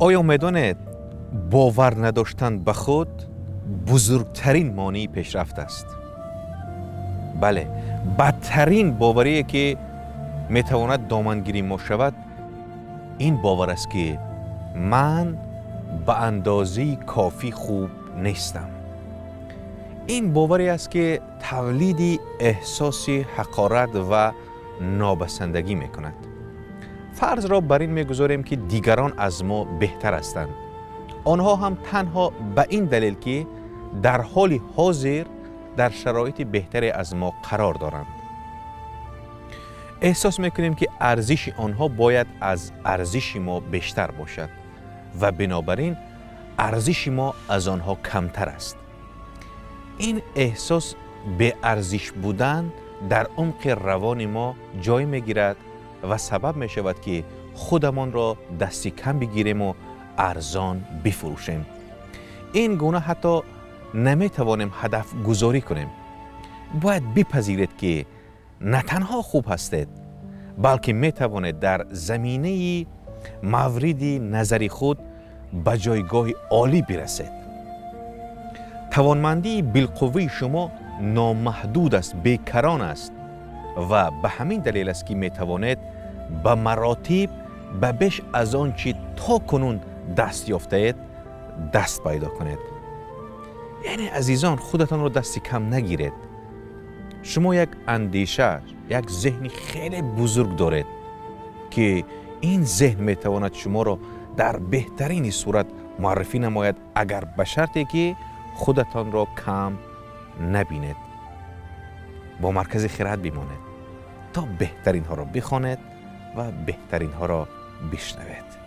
آیا میدانید باور نداشتن به خود بزرگترین مانع پیشرفت است؟ بله، بدترین باوری که میتواند دامنگیری ما شود این باور است که من به اندازه کافی خوب نیستم. این باوری است که تولید احساس حقارت و نابسندگی می کند. فرض را بر این میگذاریم که دیگران از ما بهتر هستند. آنها هم تنها به این دلیل که در حال حاضر در شرایط بهتری از ما قرار دارند. احساس میکنیم که ارزش آنها باید از ارزش ما بیشتر باشد و بنابراین ارزش ما از آنها کمتر است. این احساس به ارزش بودن در عمق روان ما جای میگیرد و سبب می شود که خودمان را دستی کم بگیریم و ارزان بفروشیم. این گونه حتی نمی توانیم هدف گذاری کنیم. باید بپذیرید که نه تنها خوب هستید بلکه می توانید در زمینه مورد نظری خود به جایگاه عالی برسید. توانمندی بالقوه شما نامحدود است، بیکران است و به همین دلیل است که می توانید به مراتب به بیش از آنچه تا کنون دست یافته اید دست پیدا کنید. یعنی عزیزان، خودتان را دست کم نگیرید. شما یک اندیشه، یک ذهن خیلی بزرگ دارید که این ذهن می تواند شما را در بهترین صورت معرفی نماید اگر به شرطی که خودتان را کم نبینید. با مرکز خیرات بمانید تا بهترین ها را بخوانید و بهترین ها را بشنوید.